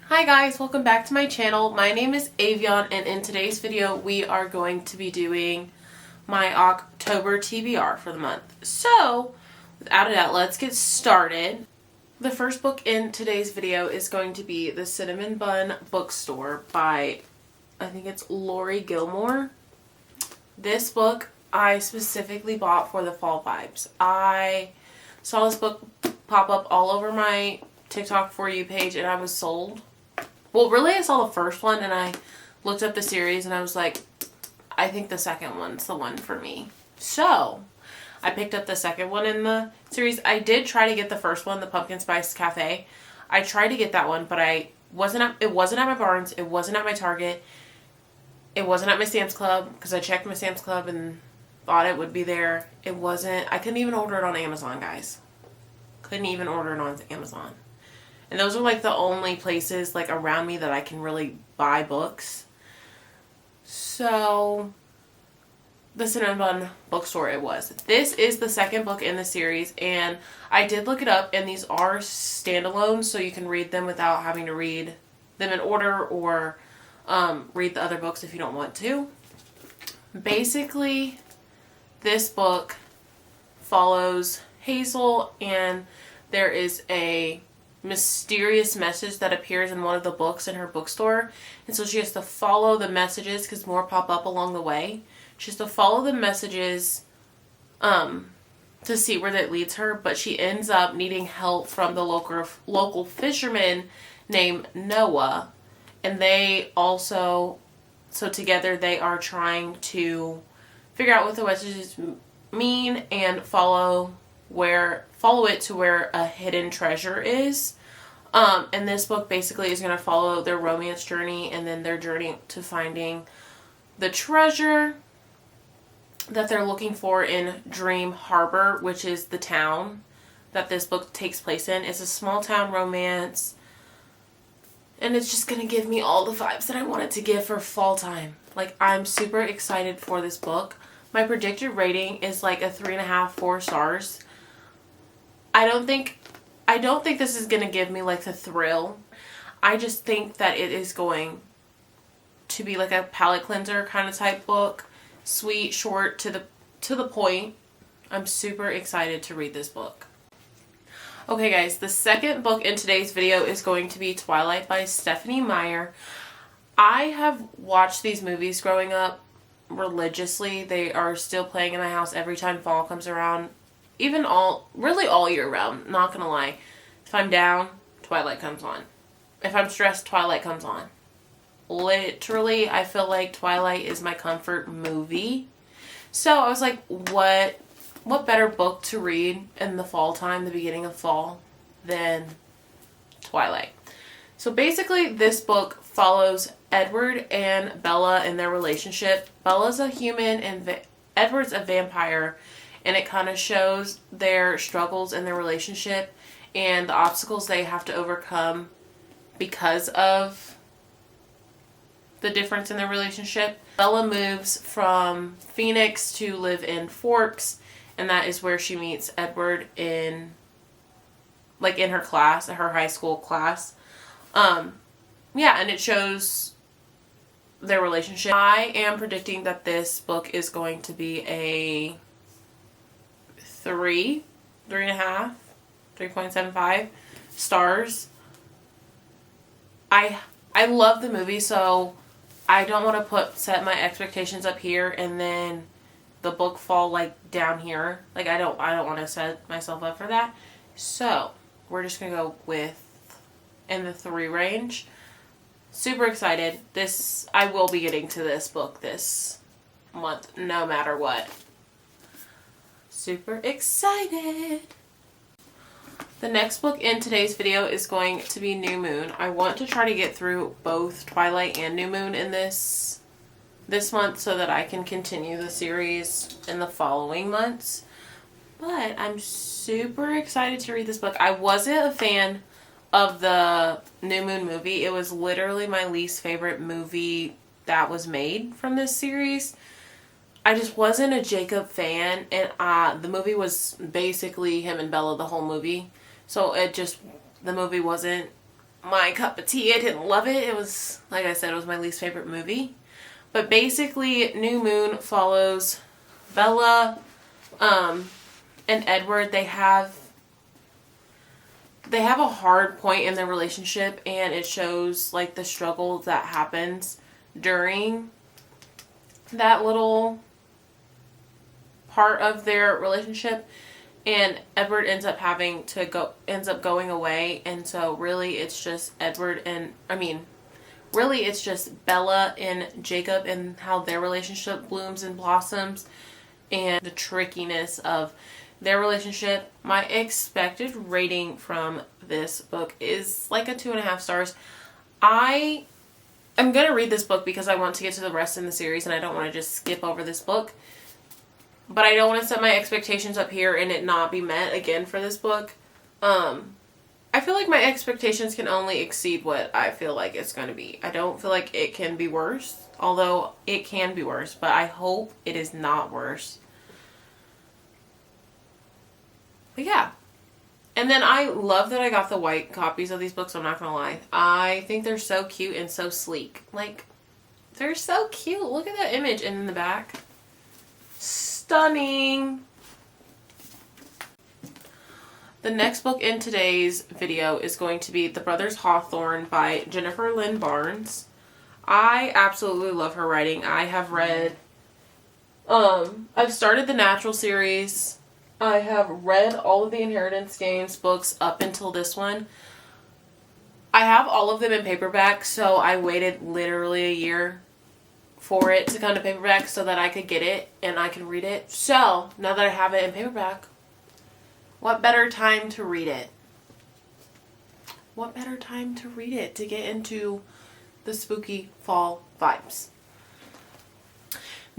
Hi guys, welcome back to my channel. My name is Avion and in today's video we are going to be doing my October TBR for the month. So, without a doubt, let's get started. The first book in today's video is going to be The Cinnamon Bun Bookstore by, I think it's Lori Gilmore. This book I specifically bought for the fall vibes. I saw this book pop up all over my TikTok For You page and I was sold. Well, really, I saw the first one and I looked up the series and I was like, I think the second one's the one for me. So, I picked up the second one in the series. I did try to get the first one, the Pumpkin Spice Cafe. I tried to get that one, but it wasn't at my Barnes, it wasn't at my Target, it wasn't at my Sam's Club, because I checked my Sam's Club and thought it would be there. It wasn't. I couldn't even order it on Amazon, guys. Couldn't even order it on Amazon. And those are like the only places like around me that I can really buy books. So, the Cinnamon Bun Bookstore it was. This is the second book in the series and I did look it up and these are standalones so you can read them without having to read them in order or read the other books if you don't want to. Basically, this book follows Hazel and there is a mysterious message that appears in one of the books in her bookstore, and so she has to follow the messages because more pop up along the way. She has to follow the messages to see where that leads her, but she ends up needing help from the local fisherman named Noah, and they also, so together they are trying to figure out what the messages mean and follow it to where a hidden treasure is. And this book basically is going to follow their romance journey and then their journey to finding the treasure that they're looking for in Dream Harbor, which is the town that this book takes place in. It's a small town romance and it's just going to give me all the vibes that I want it to give for fall time. Like, I'm super excited for this book. My predicted rating is like a 3.5, 4 stars. I don't think this is going to give me like the thrill. I just think that it is going to be like a palate cleanser kind of type book. Sweet, short, to the point. I'm super excited to read this book. Okay guys, the second book in today's video is going to be Twilight by Stephenie Meyer. I have watched these movies growing up religiously. They are still playing in my house every time fall comes around. Even really all year round, not gonna lie. If I'm down, Twilight comes on. If I'm stressed, Twilight comes on. Literally, I feel like Twilight is my comfort movie. So I was like, what better book to read in the fall time, the beginning of fall, than Twilight? So basically, this book follows Edward and Bella and their relationship. Bella's a human and Edward's a vampire. And it kind of shows their struggles in their relationship and the obstacles they have to overcome because of the difference in their relationship. Bella moves from Phoenix to live in Forks, and that is where she meets Edward in her class, her high school class. Yeah, and it shows their relationship. I am predicting that this book is going to be a 3.5, 3.75 stars. I love the movie, so I don't want to set my expectations up here and then the book fall like down here. Like, I don't want to set myself up for that. So we're just gonna go with in the 3 range. Super excited. I will be getting to this book this month no matter what. Super excited. The next book in today's video is going to be New Moon. I want to try to get through both Twilight and New Moon in this month so that I can continue the series in the following months. But I'm super excited to read this book. I wasn't a fan of the New Moon movie. It was literally my least favorite movie that was made from this series. I just wasn't a Jacob fan, and the movie was basically him and Bella the whole movie. So the movie wasn't my cup of tea. I didn't love it. It was, like I said, it was my least favorite movie. But basically, New Moon follows Bella and Edward. They have a hard point in their relationship, and it shows like the struggle that happens during that little part of their relationship. And Edward ends up going away, and so really it's just really it's just Bella and Jacob and how their relationship blooms and blossoms and the trickiness of their relationship. My expected rating from this book is like a 2.5 stars. I am going to read this book because I want to get to the rest in the series and I don't want to just skip over this book. But I don't want to set my expectations up here and it not be met again for this book. I feel like my expectations can only exceed what I feel like it's going to be. I don't feel like it can be worse, although it can be worse, but I hope it is not worse. But yeah. And then I love that I got the white copies of these books, I'm not going to lie. I think they're so cute and so sleek. Like, they're so cute. Look at that image in the back. Stunning. The next book in today's video is going to be The Brothers Hawthorne by Jennifer Lynn Barnes. I absolutely love her writing. I have read, I've started the Natural series. I have read all of the Inheritance Games books up until this one. I have all of them in paperback, so I waited literally a year for it to come to paperback so that I could get it and I could read it. So, now that I have it in paperback, what better time to read it? What better time to read it to get into the spooky fall vibes?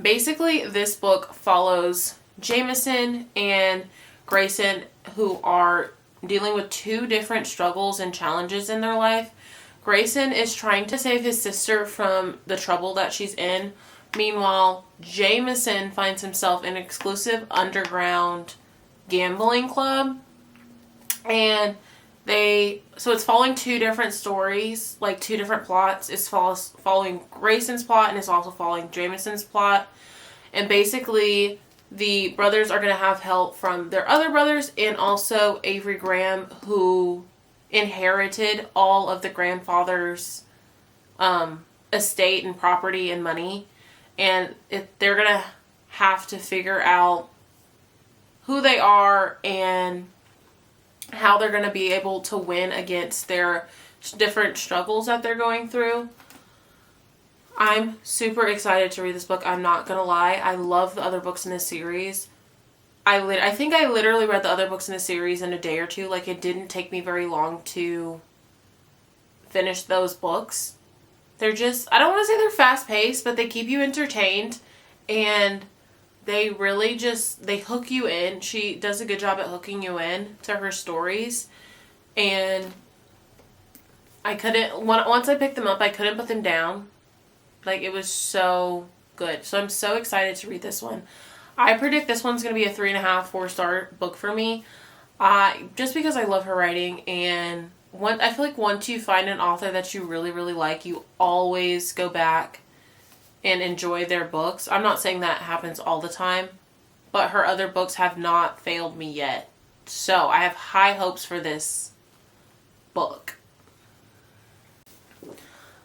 Basically, this book follows Jameson and Grayson, who are dealing with 2 different struggles and challenges in their life. Grayson is trying to save his sister from the trouble that she's in. Meanwhile, Jameson finds himself in an exclusive underground gambling club. And so it's following 2 different stories, like 2 different plots. It's following Grayson's plot and it's also following Jameson's plot. And basically, the brothers are going to have help from their other brothers and also Avery Graham, who inherited all of the grandfather's estate and property and money. And they're going to have to figure out who they are and how they're going to be able to win against their different struggles that they're going through. I'm super excited to read this book. I'm not going to lie. I love the other books in this series. I think I literally read the other books in the series in a day or 2. Like, it didn't take me very long to finish those books. They're just, I don't want to say they're fast-paced, but they keep you entertained. And they really they hook you in. She does a good job at hooking you in to her stories. And once I picked them up, I couldn't put them down. Like, it was so good. So I'm so excited to read this one. I predict this one's going to be a 3.5, 4-star book for me. Just because I love her writing, and I feel like once you find an author that you really, really like, you always go back and enjoy their books. I'm not saying that happens all the time, but her other books have not failed me yet. So I have high hopes for this book.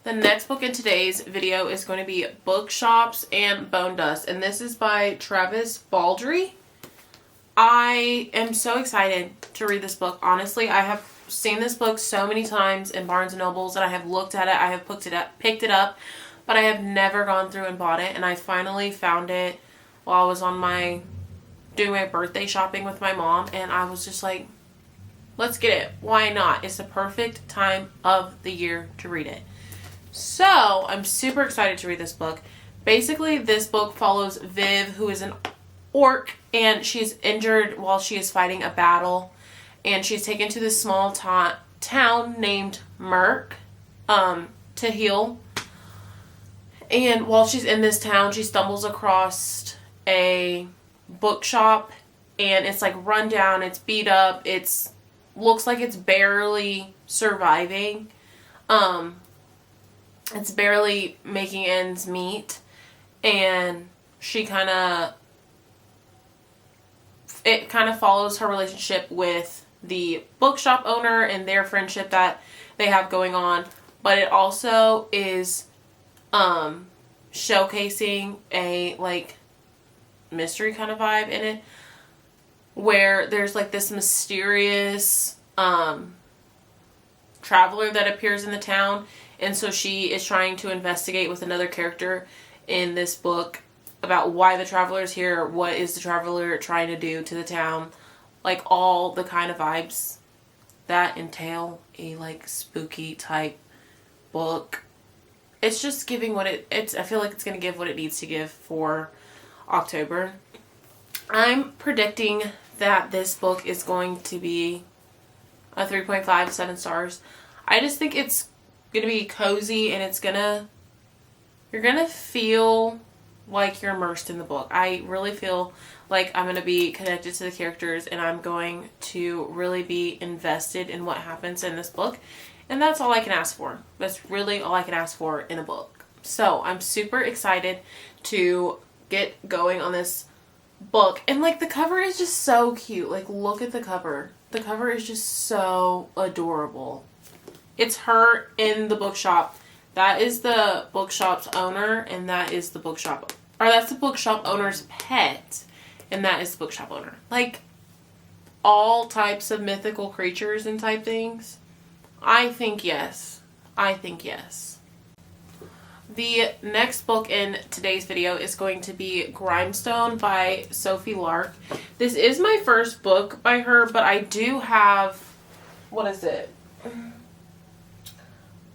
The next book in today's video is going to be Bookshops and Bone Dust, and this is by Travis Baldree. I am so excited to read this book. Honestly, I have seen this book so many times in Barnes & Nobles, and I have looked at it, I have picked it up, but I have never gone through and bought it, and I finally found it while I was doing my birthday shopping with my mom, and I was just like, let's get it. Why not? It's the perfect time of the year to read it. So, I'm super excited to read this book. Basically, this book follows Viv, who is an orc, and she's injured while she is fighting a battle. And she's taken to this small town named Merk to heal. And while she's in this town, she stumbles across a bookshop. And it's like run down, it's beat up, looks like it's barely surviving. It's barely making ends meet, and it kind of follows her relationship with the bookshop owner and their friendship that they have going on, but it also is showcasing a like mystery kind of vibe in it, where there's like this mysterious traveler that appears in the town, and so she is trying to investigate with another character in this book about why the traveler is here, what is the traveler trying to do to the town, like all the kind of vibes that entail a like spooky type book. It's just giving what it's I feel like it's going to give what it needs to give for October. I'm predicting that this book is going to be a 3.5, 7 stars. I just think it's going to be cozy, and you're going to feel like you're immersed in the book. I really feel like I'm going to be connected to the characters, and I'm going to really be invested in what happens in this book. And that's all I can ask for. That's really all I can ask for in a book. So I'm super excited to get going on this book. And like the cover is just so cute. Like look at the cover. The cover is just so adorable. It's her in the bookshop. That is the bookshop's owner, and that is the bookshop, or that's the bookshop owner's pet, and that is the bookshop owner. Like all types of mythical creatures and type things. I think yes. I think yes. The next book in today's video is going to be Grindstone by Sophie Lark. This is my first book by her, but I do have, what is it?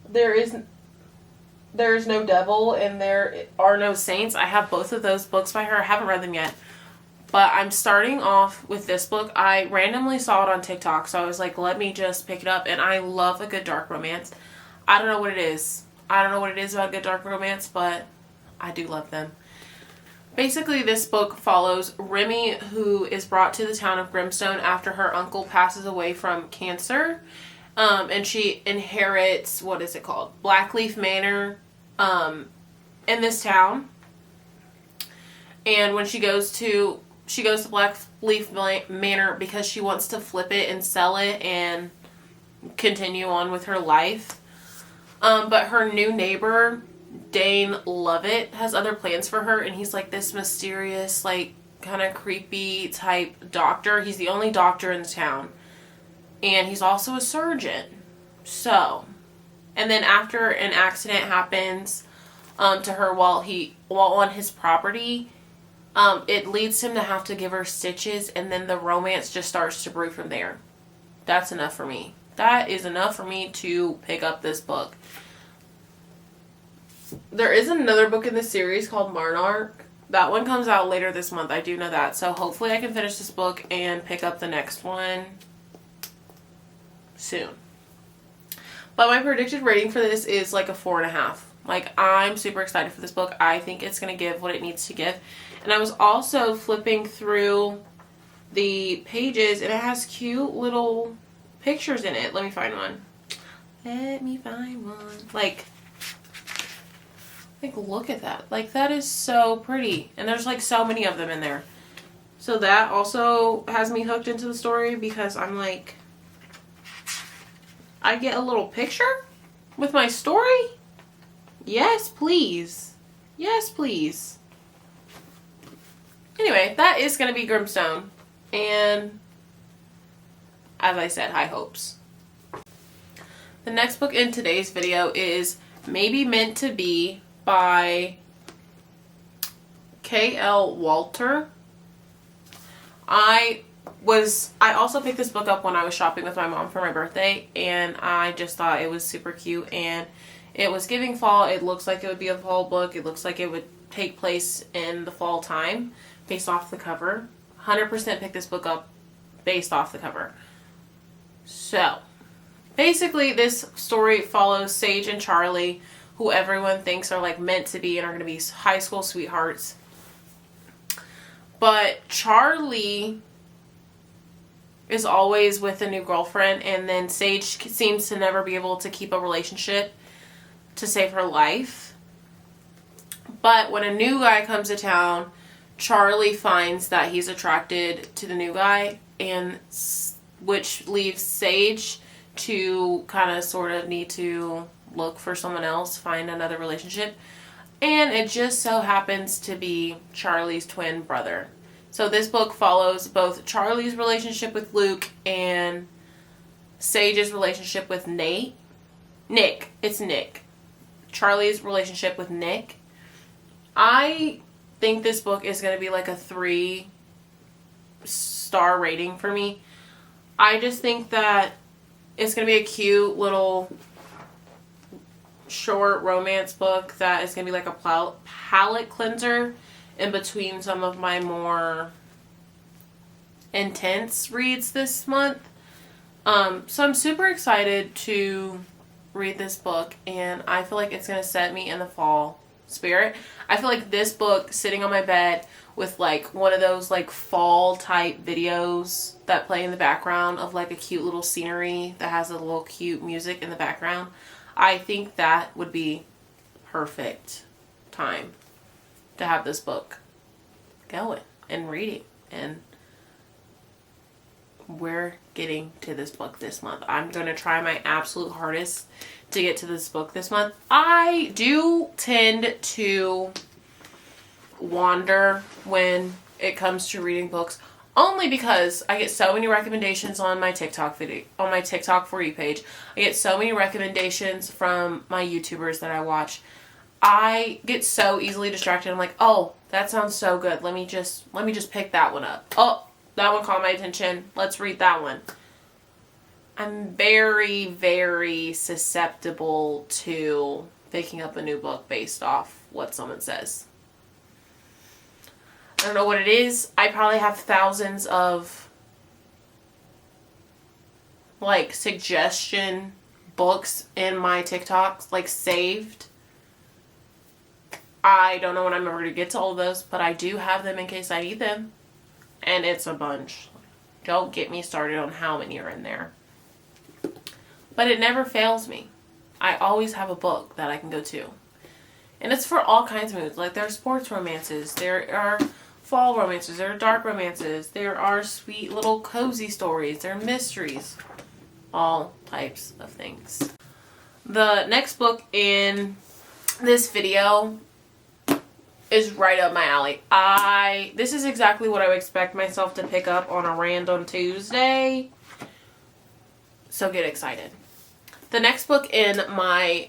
There is no devil and there are no saints. I have both of those books by her. I haven't read them yet. But I'm starting off with this book. I randomly saw it on TikTok, so I was like, let me just pick it up. And I love a good dark romance. I don't know what it is. I don't know what it is about a good dark romance, but I do love them. Basically, this book follows Remy, who is brought to the town of Grimstone after her uncle passes away from cancer. And she inherits, what is it called? Blackleaf Manor in this town. And when she goes to Blackleaf Manor because she wants to flip it and sell it and continue on with her life. But her new neighbor, Dane Lovett, has other plans for her, and he's like this mysterious, like kind of creepy type doctor. He's the only doctor in the town. And he's also a surgeon. So, and then after an accident happens to her while on his property, it leads him to have to give her stitches, and then the romance just starts to brew from there. That's enough for me. That is enough for me to pick up this book. There is another book in this series called Marnark. That one comes out later this month. I do know that. So hopefully I can finish this book and pick up the next one soon. But my predicted rating for this is like a 4.5. Like, I'm super excited for this book. I think it's going to give what it needs to give. And I was also flipping through the pages, and it has cute little pictures in it. Let me find one. Like, look at that. Like, that is so pretty. And there's like so many of them in there. So that also has me hooked into the story, because I'm like, I get a little picture with my story? Yes, please. Yes, please. Anyway, that is going to be Grimstone. And as I said, high hopes. The next book in today's video is Maybe Meant to Be by K.L. Walter. I also picked this book up when I was shopping with my mom for my birthday, and I just thought it was super cute, and it was giving fall. It looks like it would be a fall book. It looks like it would take place in the fall time based off the cover. 100% picked this book up based off the cover. So, basically this story follows Sage and Charlie, who everyone thinks are like meant to be and are going to be high school sweethearts. But Charlie is always with a new girlfriend, and then Sage seems to never be able to keep a relationship to save her life. But when a new guy comes to town, Charlie finds that he's attracted to the new guy, and which leaves Sage to kind of sort of need to look for someone else, find another relationship. And it just so happens to be Charlie's twin brother. So this book follows both Charlie's relationship with Luke and Sage's relationship with Nick. It's Nick. Charlie's relationship with Nick. I think this book is going to be like a 3-star rating for me. I just think that it's going to be a cute little short romance book that is going to be like a palate cleanser in between some of my more intense reads this month. So I'm super excited to read this book, and I feel like it's going to set me in the fall spirit. I feel like this book sitting on my bed with like one of those like fall type videos that play in the background of like a cute little scenery that has a little cute music in the background. I think that would be perfect time to have this book going and reading. And we're getting to this book this month. I'm going to try my absolute hardest to get to this book this month. I do tend to wander when it comes to reading books, only because I get so many recommendations on my TikTok video, on my TikTok For You page. I get so many recommendations from my YouTubers that I watch. I get so easily distracted. I'm like, oh, that sounds so good. Let me just pick that one up. Oh, that one caught my attention. Let's read that one. I'm very, very susceptible to picking up a new book based off what someone says. I don't know what it is. I probably have thousands of like suggestion books in my TikToks, like saved. I don't know when I'm ever going to get to all of those, but I do have them in case I need them. And it's a bunch. Don't get me started on how many are in there. But it never fails me. I always have a book that I can go to. And it's for all kinds of moods. Like there are sports romances. There are fall romances. There are dark romances. There are sweet little cozy stories. There are mysteries. All types of things. The next book in this video is right up my alley. This is exactly what I would expect myself to pick up on a random Tuesday. So get excited. The next book in my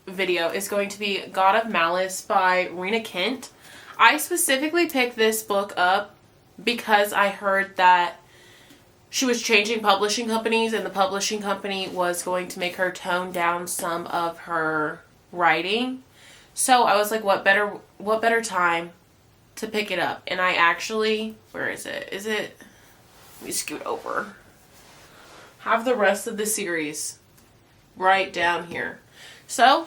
video is going to be God of Malice by Rena Kent. I specifically picked this book up because I heard that she was changing publishing companies, and the publishing company was going to make her tone down some of her writing. So I was like, what better time to pick it up? And I actually, where is it? Let me scoot over. Have the rest of the series right down here. So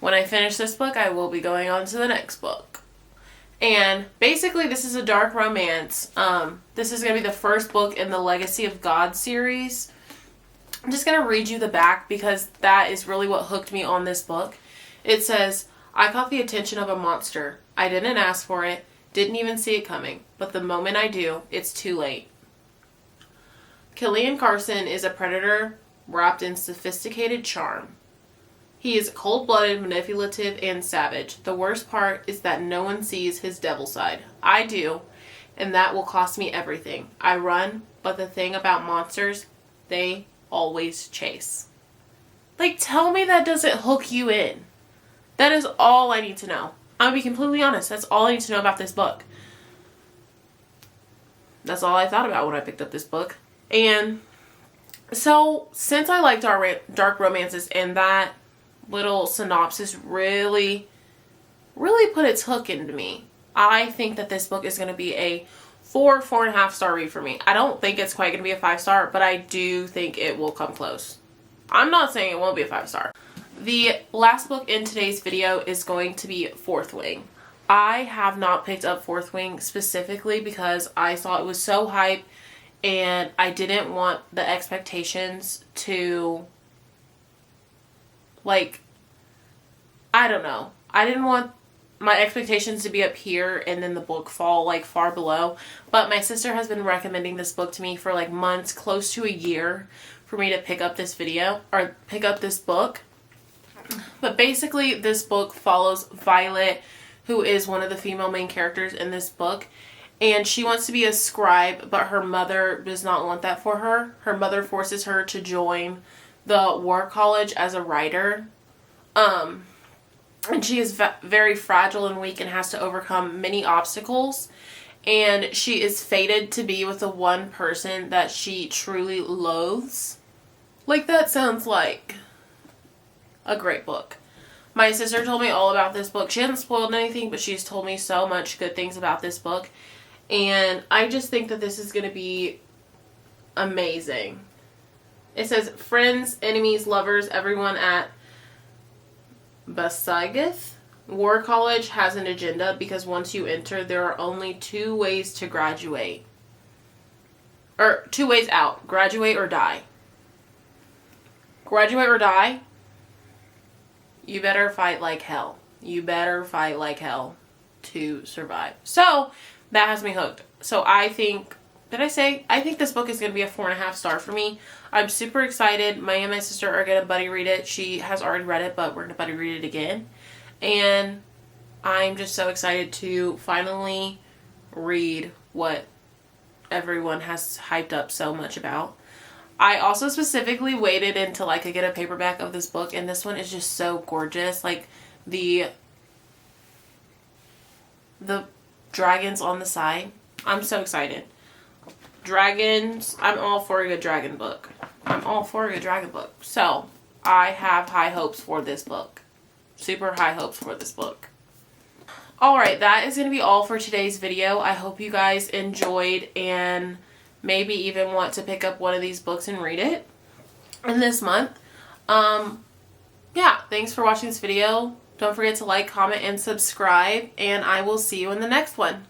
when I finish this book, I will be going on to the next book. And basically this is a dark romance. This is going to be the first book in the Legacy of God series. I'm just going to read you the back because that is really what hooked me on this book. It says, I caught the attention of a monster. I didn't ask for it, didn't even see it coming, but the moment I do, it's too late. Killian Carson is a predator wrapped in sophisticated charm. He is cold-blooded, manipulative, and savage. The worst part is that no one sees his devil side. I do, and that will cost me everything. I run, but the thing about monsters, they always chase. Like, tell me that doesn't hook you in. That is all I need to know. I'll be completely honest. That's all I need to know about this book. That's all I thought about when I picked up this book. And so, since I like dark romances, and that little synopsis really put its hook into me, I think that this book is going to be a 4.5 star read for me. I don't think it's quite going to be a 5-star, but I do think it will come close. I'm not saying it won't be a 5-star. The last book in today's video is going to be Fourth Wing. I have not picked up Fourth Wing specifically because I saw it was so hype and I didn't want the expectations to, like, I don't know. I didn't want my expectations to be up here and then the book fall like far below. But my sister has been recommending this book to me for like months, close to a year, for me to pick up this book. But basically this book follows Violet, who is one of the female main characters in this book. And she wants to be a scribe, but her mother does not want that for her. Her mother forces her to join the war college as a writer. And she is very fragile and weak and has to overcome many obstacles. And she is fated to be with the one person that she truly loathes. Like, that sounds like a great book. My sister told me all about this book. She hasn't spoiled anything, but she's told me so much good things about this book. And I just think that this is going to be amazing. It says, friends, enemies, lovers, everyone at Basagith War College has an agenda, because once you enter, there are only 2 ways to graduate. Or 2 ways out. Graduate or die. Graduate or die. You better fight like hell. You better fight like hell to survive. So, that has me hooked. So I think, I think this book is going to be a 4.5 star for me. I'm super excited. Me and my sister are going to buddy read it. She has already read it, but we're going to buddy read it again. And I'm just so excited to finally read what everyone has hyped up so much about. I also specifically waited until I could get a paperback of this book, and this one is just so gorgeous. Like, the dragons on the side. I'm so excited. Dragons. I'm all for a good dragon book. So, I have high hopes for this book. Super high hopes for this book. Alright, that is going to be all for today's video. I hope you guys enjoyed and maybe even want to pick up one of these books and read it in this month. Yeah, thanks for watching this video. Don't forget to like, comment, and subscribe, and I will see you in the next one.